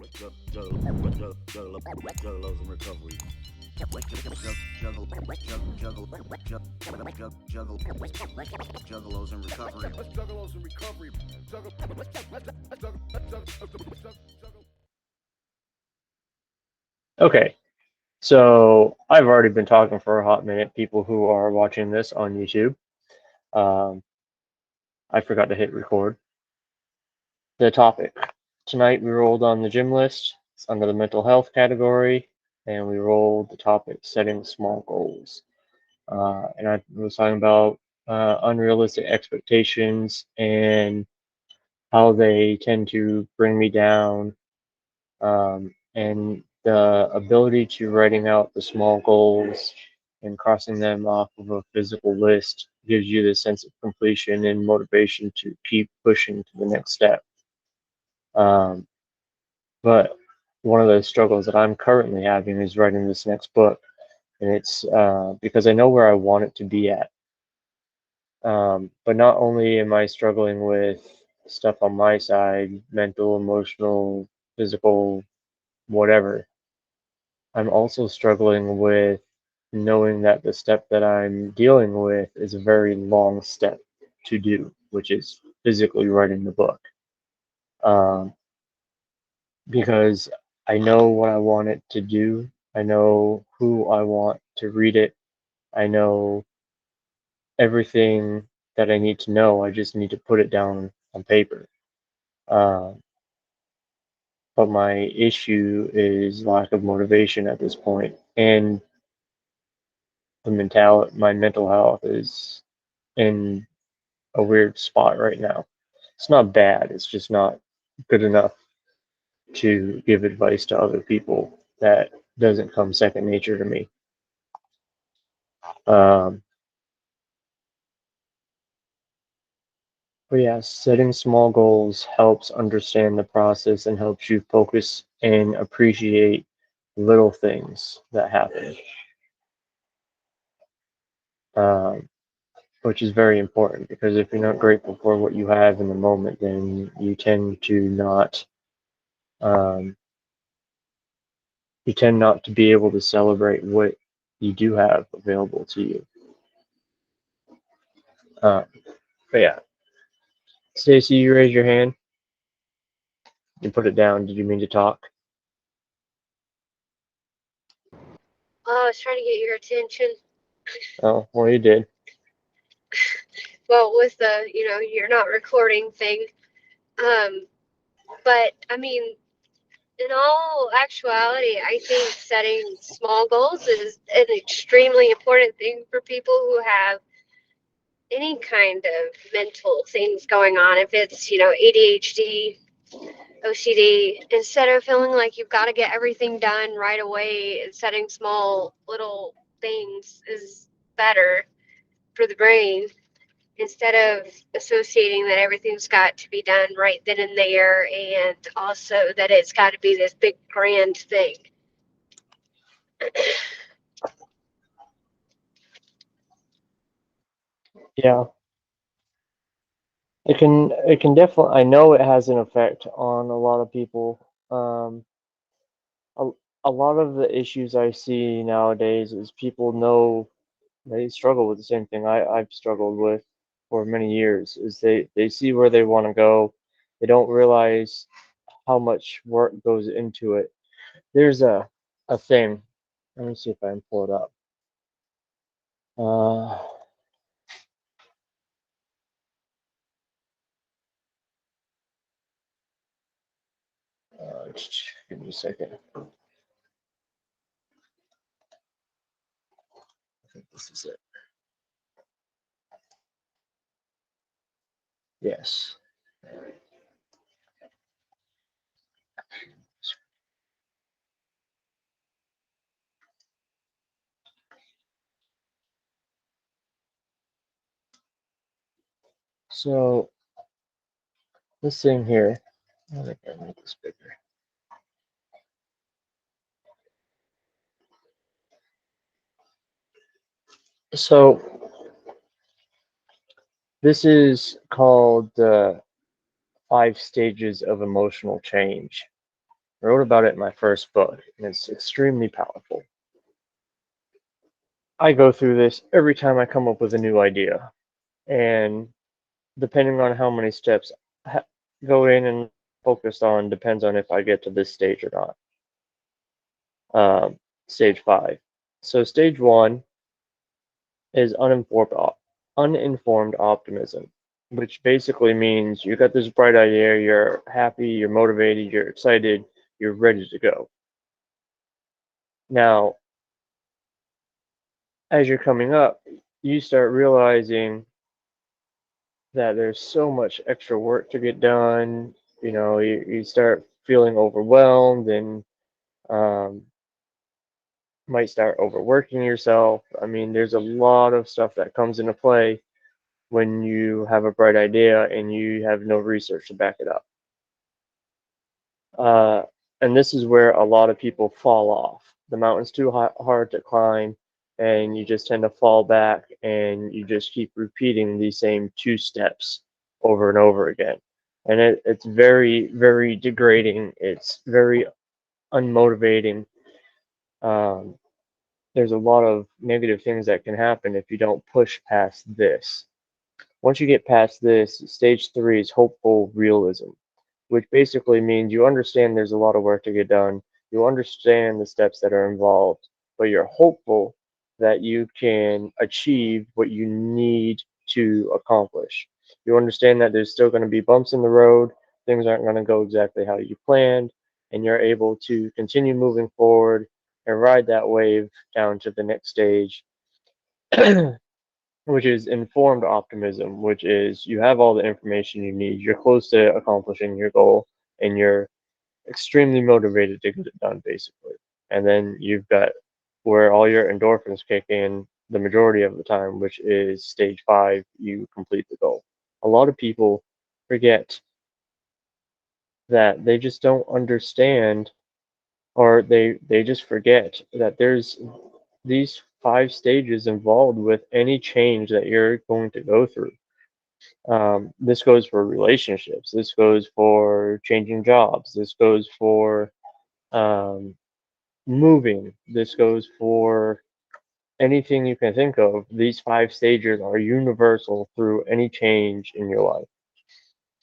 Juggalos in recovery. Juggalos in recovery. Juggalos in recovery. Okay, so I've already been talking for a hot minute. People who are watching this on YouTube, um, I forgot to hit record. The topic tonight we rolled on the gym list. It's under the mental health category, and we rolled the topic setting small goals. And I was talking about unrealistic expectations and how they tend to bring me down, and the ability to writing out the small goals and crossing them off of a physical list gives you the sense of completion and motivation to keep pushing to the next step. Um, but one of the struggles that I'm currently having is writing this next book, and it's because I know where I want it to be at. But not only am I struggling with stuff on my side, mental, emotional, physical, whatever, I'm also struggling with knowing that the step that I'm dealing with is a very long step to do, which is physically writing the book. Um, because I know what I want it to do, I know who I want to read it, I know everything that I need to know. I just need to put it down on paper. Um, but my issue is lack of motivation at this point, and my mental health is in a weird spot right now. It's not bad. It's just not good enough to give advice to other people. That doesn't come second nature to me. Um, but yeah, setting small goals helps understand the process and helps you focus and appreciate little things that happen, um, which is very important because if you're not grateful for what you have in the moment, then um, you tend not to be able to celebrate what you do have available to you. Uh, but yeah, Stacy, you raised your hand. You put it down. Did you mean to talk? Oh, I was trying to get your attention. Oh, well, you did. Well, with the, you're not recording thing. Um, but I mean, in all actuality, I think setting small goals is an extremely important thing for people who have any kind of mental things going on. If it's, ADHD, OCD, instead of feeling like you've got to get everything done right away, and setting small little things is better for the brain instead of associating that everything's got to be done right then and there, and also that it's got to be this big grand thing. Yeah, it can definitely. I know it has an effect on a lot of people. A, a lot of the issues I see nowadays is people know they struggle with the same thing I've struggled with for many years. Is they see where they want to go, they don't realize how much work goes into it. There's a thing. Let me see if I can pull it up. Uh, give me a second. I think this is it. Yes. So this thing here. I think I make this bigger. So this is called the 5 stages of emotional change. I wrote about it in my first book, and it's extremely powerful. I go through this every time I come up with a new idea, and depending on how many steps I go in and focused on depends on if I get to this stage or not. Stage 5. So stage 1 is uninformed optimism, which basically means you got this bright idea, you're happy, you're motivated, you're excited, you're ready to go. Now, as you're coming up, you start realizing that there's so much extra work to get done. You start feeling overwhelmed and um, might start overworking yourself. I mean, there's a lot of stuff that comes into play when you have a bright idea and you have no research to back it up. And this is where a lot of people fall off. The mountain's too hard to climb, and you just tend to fall back and you just keep repeating these same 2 steps over and over again. And it's very, very degrading. It's very unmotivating. Um, there's a lot of negative things that can happen if you don't push past this. Once you get past this, stage 3 is hopeful realism, which basically means you understand there's a lot of work to get done. You understand the steps that are involved, but you're hopeful that you can achieve what you need to accomplish. You understand that there's still going to be bumps in the road, things aren't going to go exactly how you planned, and you're able to continue moving forward and ride that wave down to the next stage, which is informed optimism, which is you have all the information you need, you're close to accomplishing your goal, and you're extremely motivated to get it done, basically. And then you've got where all your endorphins kick in the majority of the time, which is stage 5, you complete the goal. A lot of people forget that they just don't understand, or they just forget that there's these 5 stages involved with any change that you're going to go through. This goes for relationships. This goes for changing jobs. This goes for um, moving. This goes for anything you can think of. These 5 stages are universal through any change in your life.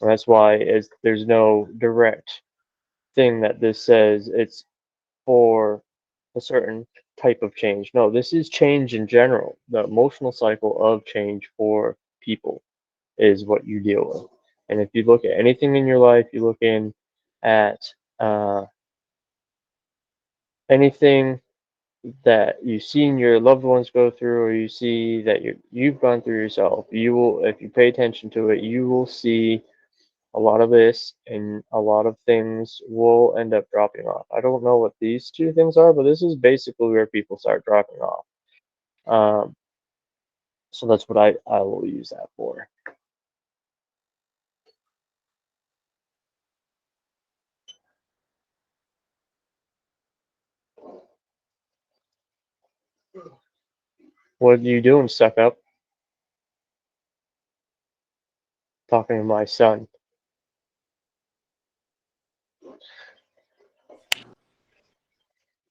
And that's why there's no direct thing that this says it's for a certain type of change. No, this is change in general. The emotional cycle of change for people is what you deal with. And if you look at anything in your life, you look in at uh, anything that you've seen your loved ones go through, or you see that you've gone through yourself, you will, if you pay attention to it, you will see a lot of this, and a lot of things will end up dropping off. I don't know what these 2 things are, but this is basically where people start dropping off. Um, so that's what I will use that for. What are you doing, suck up? Talking to my son.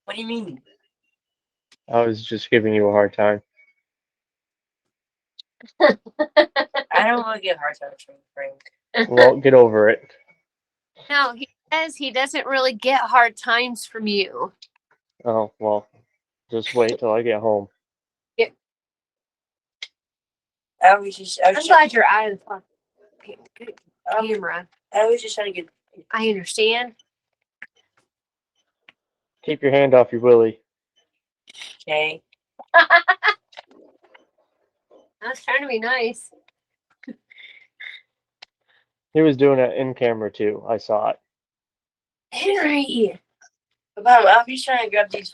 What do you mean? I was just giving you a hard time. I don't want to get hard times from Frank. Well, get over it. No, he says he doesn't really get hard times from you. Oh, well, just wait till I get home. I'm glad you're out of the camera. I was just trying to get. I understand. Keep your hand off your willy. Okay. I was trying to be nice. He was doing it in camera too. I saw it. Henry! Mom, I'll be trying to grab these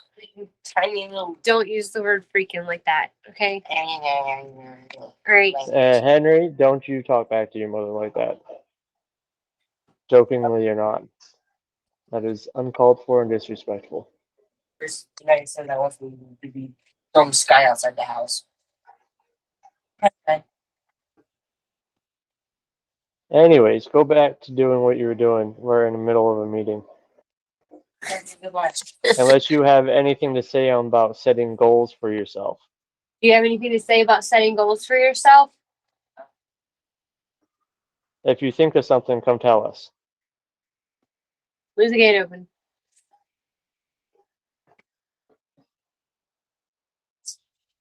tiny little. Don't use the word freaking like that, okay? All right. Henry, don't you talk back to your mother like that. Jokingly or not. That is uncalled for and disrespectful. First, tonight said I want to be throwing sky outside the house. Okay. Anyways, go back to doing what you were doing. We're in the middle of a meeting. That's a good one. Unless you have anything to say about setting goals for yourself. Do you have anything to say about setting goals for yourself? If you think of something, come tell us. Leave the gate open.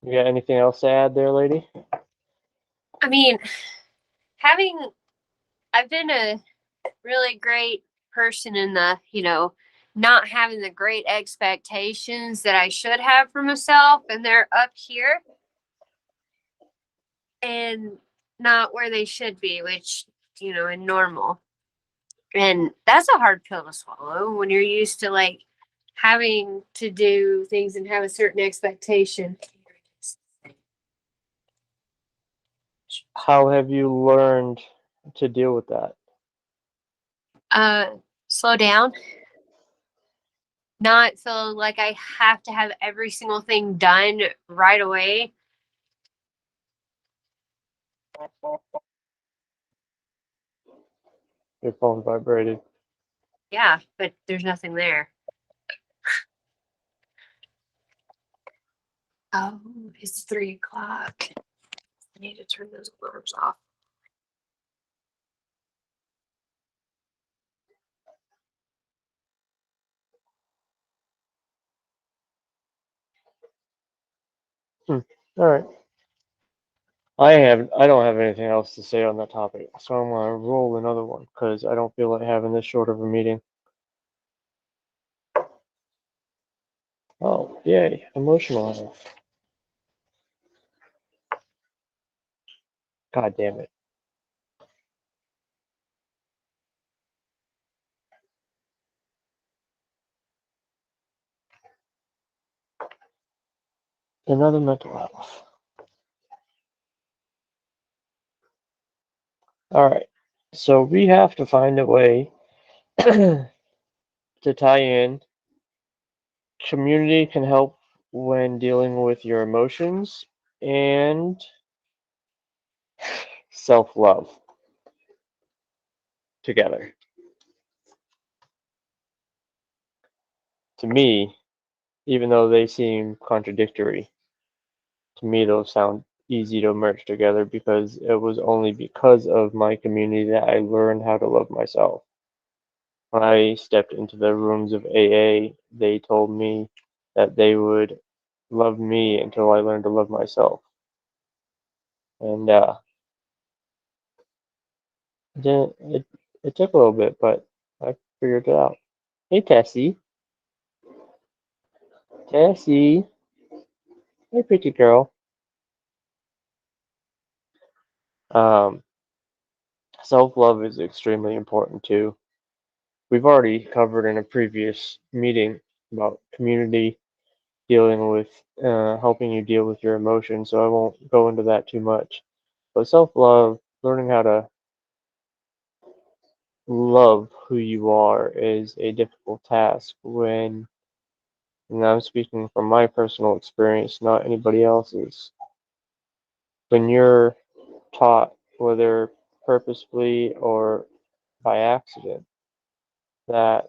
You got anything else to add there, lady? I mean, I've been a really great person in the, not having the great expectations that I should have for myself, and they're up here and not where they should be, which, in normal. And that's a hard pill to swallow when you're used to like having to do things and have a certain expectation. How have you learned to deal with that? Slow down. Not feel like I have to have every single thing done right away. Your phone vibrated. Yeah, but there's nothing there. Oh, it's 3 o'clock. I need to turn those alarms off. All right. I don't have anything else to say on that topic, so I'm gonna roll another one because I don't feel like having this short of a meeting. Oh, yay, emotional health. God damn it. Another mental health. All right. So we have to find a way to tie in. Community can help when dealing with your emotions and self-love together. To me, even though they seem contradictory, to me those sound easy to merge together because it was only because of my community that I learned how to love myself. When I stepped into the rooms of AA, they told me that they would love me until I learned to love myself. And it took a little bit, but I figured it out. Hey, Tessie. Tessie. Hey, pretty girl. Um, Self-love is extremely important too. We've already covered in a previous meeting about community dealing with helping you deal with your emotions, so I won't go into that too much. But self-love, learning how to love who you are is a difficult task when, and I'm speaking from my personal experience, not anybody else's. When you're taught, whether purposefully or by accident, that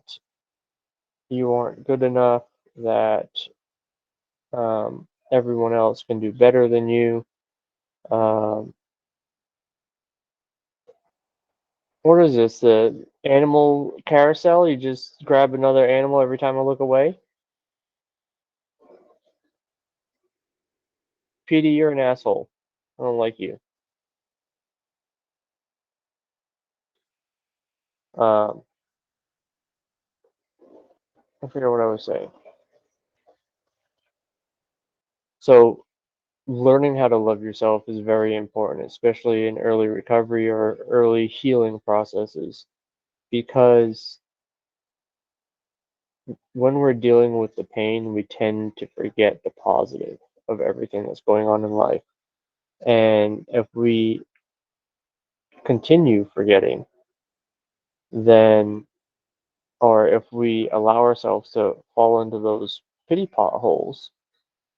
you aren't good enough, that everyone else can do better than you. Um, what is this? The animal carousel? You just grab another animal every time I look away? Petey, you're an asshole. I don't like you. Um, I forget what I was saying. So, learning how to love yourself is very important, especially in early recovery or early healing processes, because when we're dealing with the pain, we tend to forget the positive of everything that's going on in life. And if we continue forgetting, then, or if we allow ourselves to fall into those pity potholes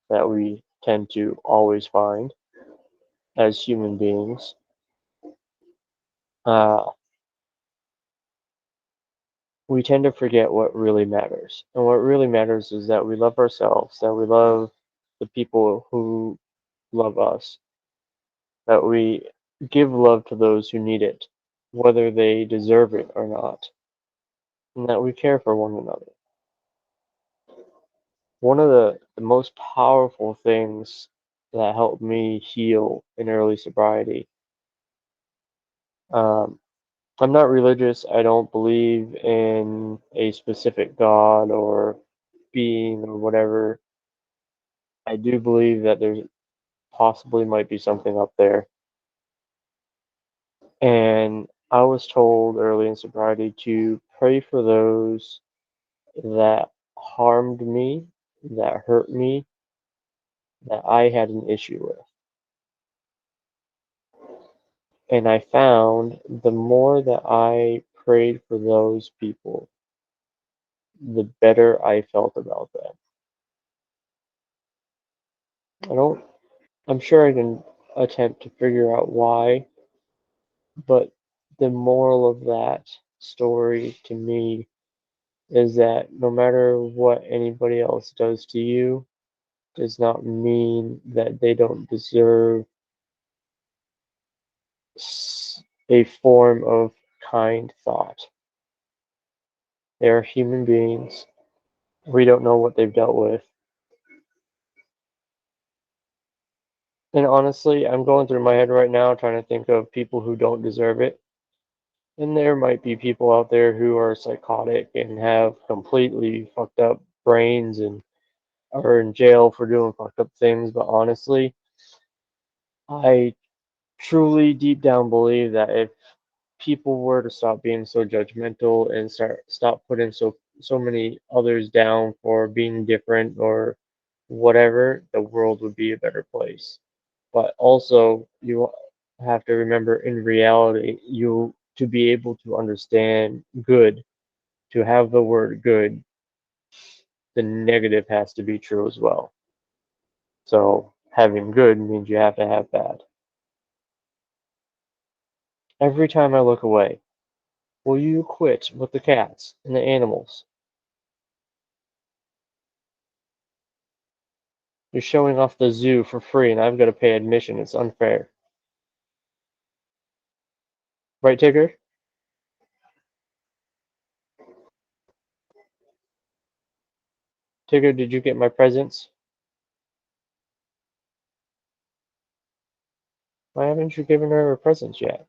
that we tend to always find as human beings, uh, we tend to forget what really matters. And what really matters is that we love ourselves, that we love the people who love us, that we give love to those who need it, whether they deserve it or not, and that we care for one another. One of the most powerful things that helped me heal in early sobriety. Um, I'm not religious. I don't believe in a specific God or being or whatever. I do believe that there's possibly might be something up there. And I was told early in sobriety to pray for those that harmed me, that hurt me, that I had an issue with. And I found the more that I prayed for those people, the better I felt about them. I don't, I'm sure I can attempt to figure out why, but the moral of that story to me is that no matter what anybody else does to you, does not mean that they don't deserve a form of kind thought. They are human beings. We don't know what they've dealt with. And honestly, I'm going through my head right now trying to think of people who don't deserve it. And there might be people out there who are psychotic and have completely fucked up brains and are in jail for doing fucked up things. But honestly, I truly deep down believe that if people were to stop being so judgmental and stop putting so many others down for being different or whatever, the world would be a better place. But also, you have to remember in reality, you to be able to understand good, to have the word good, the negative has to be true as well. So having good means you have to have bad. Every time I look away, will you quit with the cats and the animals? You're showing off the zoo for free and I've got to pay admission. It's unfair. Right, Tigger? Tigger, did you get my presents? Why haven't you given her her presents yet?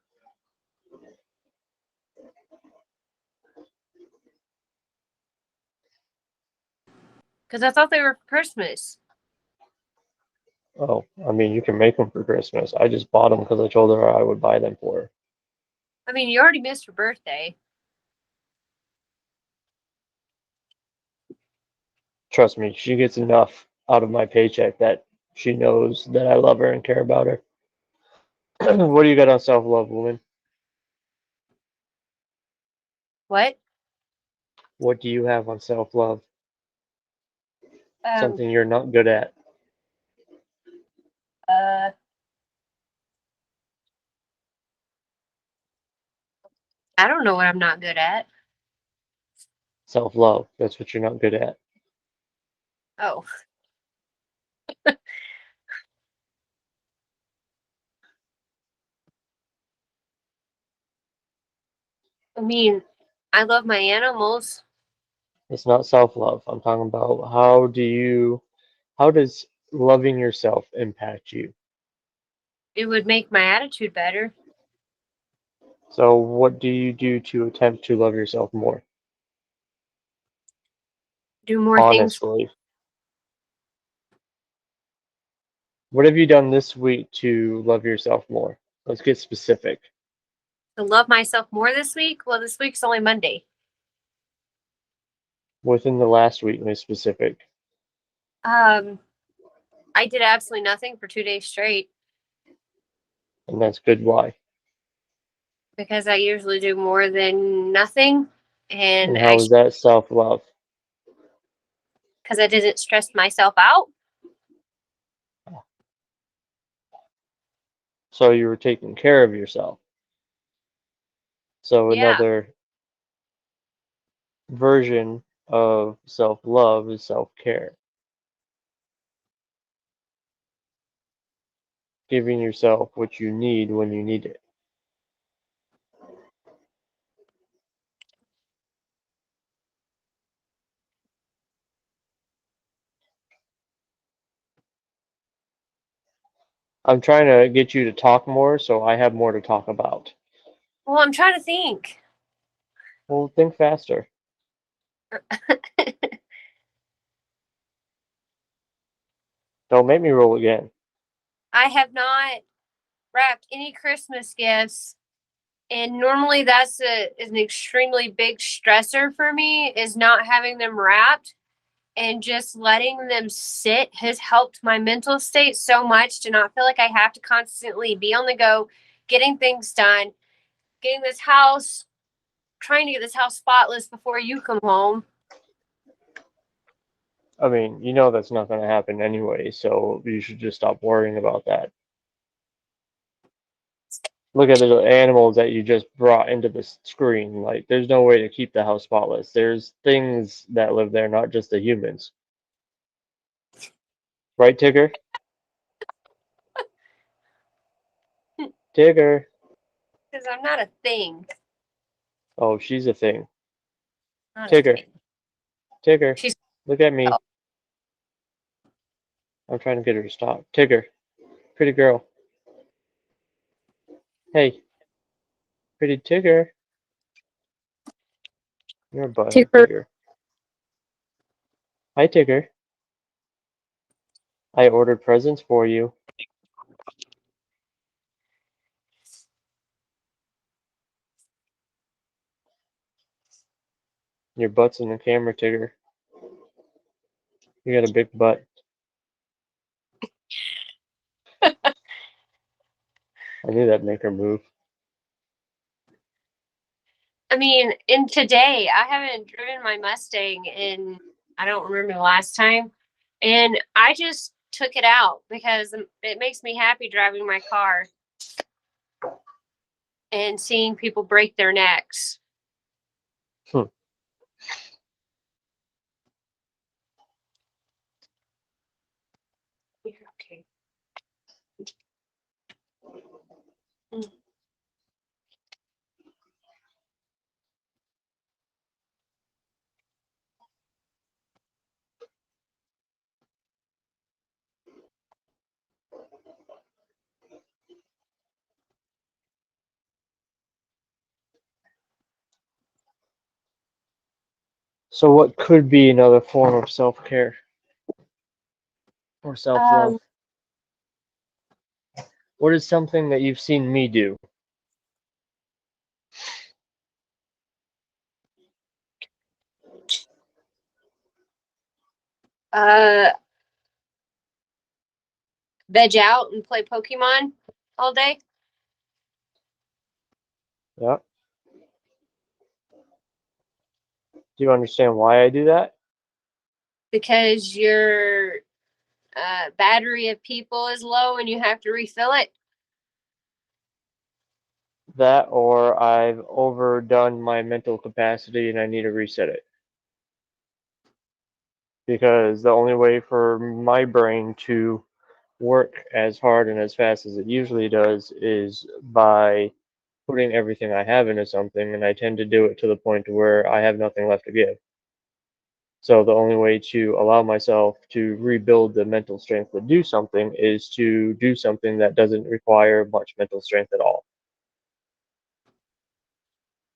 Because I thought they were for Christmas. Oh, I mean, you can make them for Christmas. I just bought them because I told her I would buy them for her. I mean, you already missed your birthday. Trust me, she gets enough out of my paycheck that she knows that I love her and care about her. What do you got on self-love, woman? What? What do you have on self-love? Um, Something you're not good at. uh, I don't know what I'm not good at. Self-love. That's what you're not good at. Oh, I mean, I love my animals. It's not self-love. I'm talking about how does loving yourself impact you? It would make my attitude better. So what do you do to attempt to love yourself more? Do more things Honestly. What have you done this week to love yourself more? Let's get specific. to love myself more this week. Well, this week's only Monday. Within the last week, be specific. Um, I did absolutely nothing for 2 days straight And that's good. Why? because I usually do more than nothing, And and how is that self-love? because I didn't stress myself out. So you were taking care of yourself. So Yeah, another version of self-love is self-care. Giving yourself what you need when you need it. I'm trying to get you to talk more so I have more to talk about. Well, I'm trying to think. Well, think faster. Don't make me roll again. I have not wrapped any Christmas gifts, and normally that's is an extremely big stressor for me, is not having them wrapped, and just letting them sit has helped my mental state so much to not feel like I have to constantly be on the go, getting things done, getting this house, trying to get this house spotless before you come home. I mean, you know that's not going to happen anyway, so you should just stop worrying about that. Look at the animals that you just brought into the screen. Like, there's no way to keep the house spotless. There's things that live there, not just the humans. Right, Tigger? Tigger. Because I'm not a thing. Oh, she's a thing. Not a Tigger. thing. Tigger. She's Look at me. I'm trying to get her to stop. Tigger. Pretty girl. Hey. Pretty Tigger. You're a butthead, super. Tigger. Hi, Tigger. I ordered presents for you. Your butt's in the camera, Tigger. You got a big butt. I knew that'd make her move. I mean, in today, I haven't driven my Mustang in, I don't remember the last time. And I just took it out because it makes me happy driving my car and seeing people break their necks. Hmm. Okay. Mm. So what could be another form of self-care or self-love? Um, What is something that you've seen me do? uh, veg out and play Pokemon all day Yeah. Do you understand why I do that? because your battery of people is low and you have to refill it. That or I've overdone my mental capacity and I need to reset it. Because the only way for my brain to work as hard and as fast as it usually does is by putting everything I have into something, and I tend to do it to the point where I have nothing left to give. So the only way to allow myself to rebuild the mental strength to do something is to do something that doesn't require much mental strength at all.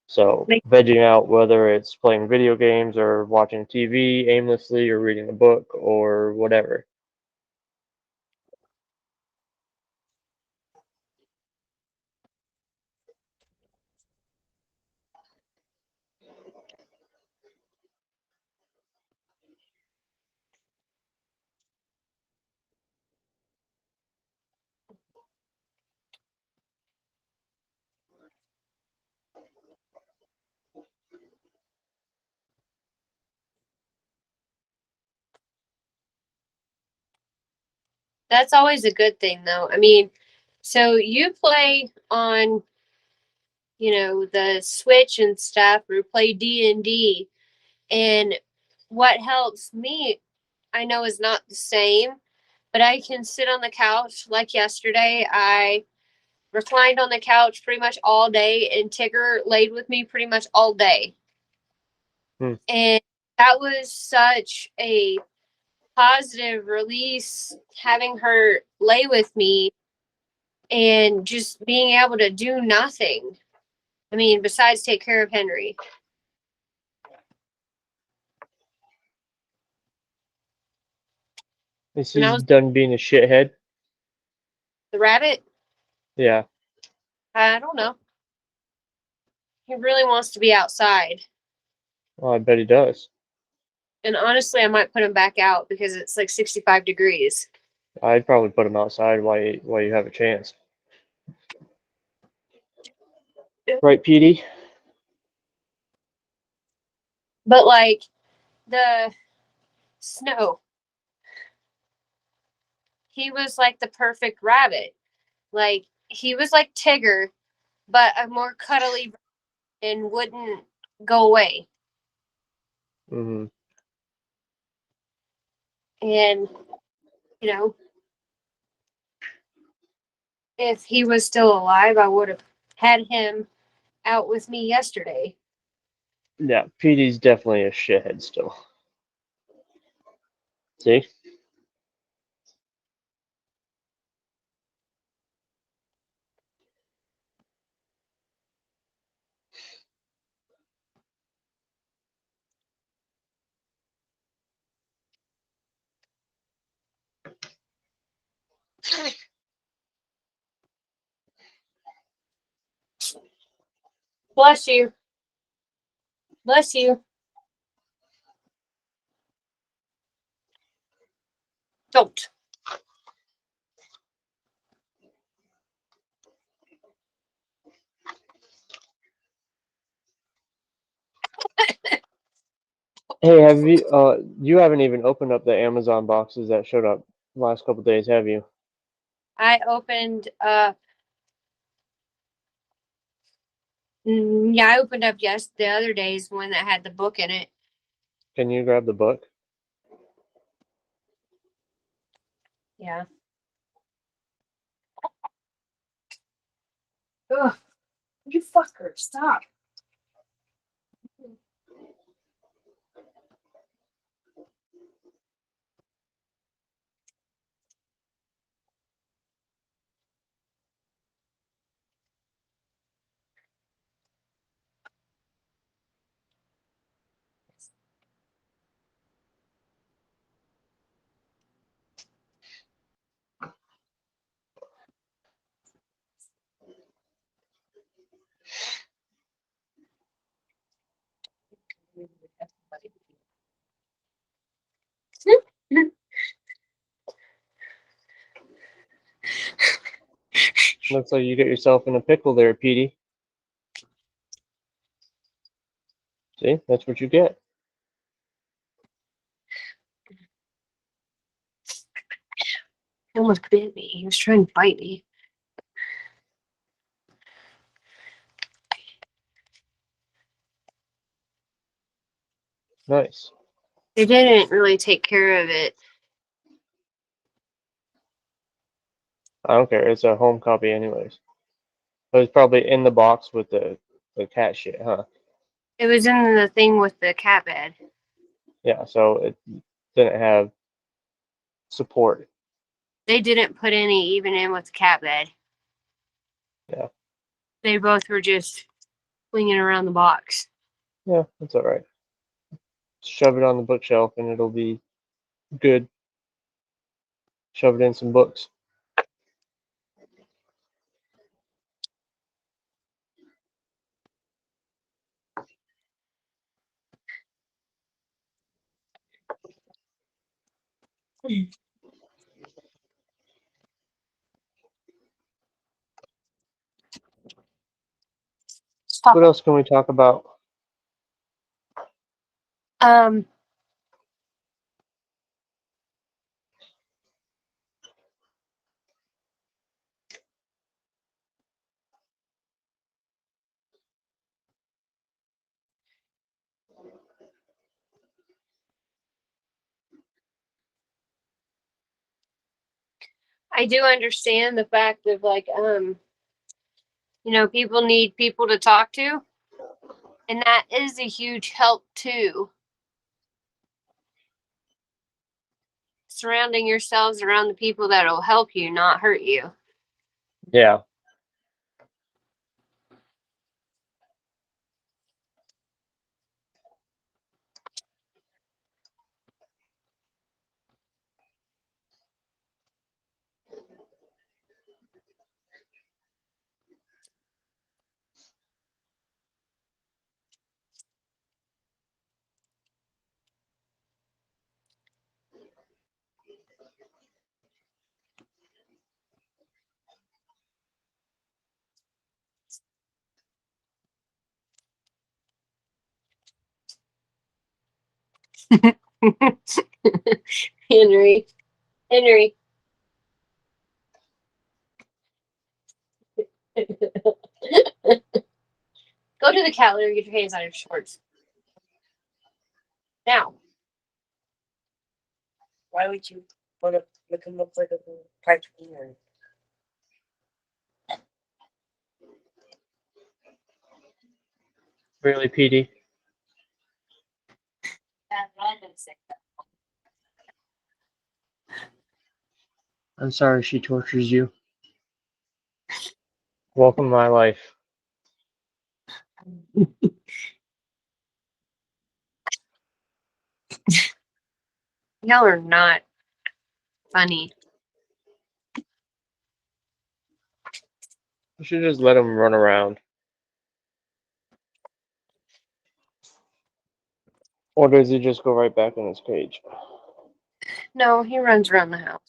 So vegging out, whether it's playing video games or watching TV aimlessly or reading a book or whatever. That's always a good thing, though. I mean, so you play on, the Switch and stuff, or play D&D. And what helps me, I know, is not the same, but I can sit on the couch like yesterday. I reclined on the couch pretty much all day, and Tigger laid with me pretty much all day. And that was such a positive release, having her lay with me and just being able to do nothing. I mean, besides take care of Henry. Is And I he was done being a shithead? the rabbit. Yeah. I don't know. He really wants to be outside. Well, I bet he does. And honestly, I might put him back out because it's like 65 degrees. I'd probably put him outside while you have a chance. Right, Petey? But like the snow, he was like the perfect rabbit. Like he was like Tigger, but a more cuddly and wouldn't go away. Mm-hmm. And, you know, if he was still alive, I would have had him out with me yesterday. Yeah, Petey's definitely a shithead still. See? Bless you. Bless you. Don't. Hey, have you haven't even opened up the Amazon boxes that showed up the last couple days, have you? I opened up. Yeah, I opened up the other day's one that had the book in it. Can you grab the book? Yeah. Ugh. You fucker. Stop. Looks like you get yourself in a pickle there, Petey. See, that's what you get. He almost bit me. He was trying to bite me. Nice. They didn't really take care of it. I don't care. It's a home copy anyways. But it's probably in the box with the cat shit, huh? It was in the thing with the cat bed. Yeah, so it didn't have support. They didn't put any even in with the cat bed. Yeah. They both were just flinging around the box. Yeah, that's all right. Shove it on the bookshelf and it'll be good. Shove it in some books. Stop What it. else can we talk about? Um, I do understand the fact of like, people need people to talk to, and that is a huge help too. Surrounding yourselves around the people that'll help you, not hurt you. Yeah. Henry. Henry. Go to the cat litter and get your hands out of your shorts. Now. Why would you want to make him look like a cartoon? Really, PD? I'm sorry she tortures you. Welcome to my life. Y'all are not funny. You should just let him run around. Or does he just go right back in his cage? No, he runs around the house.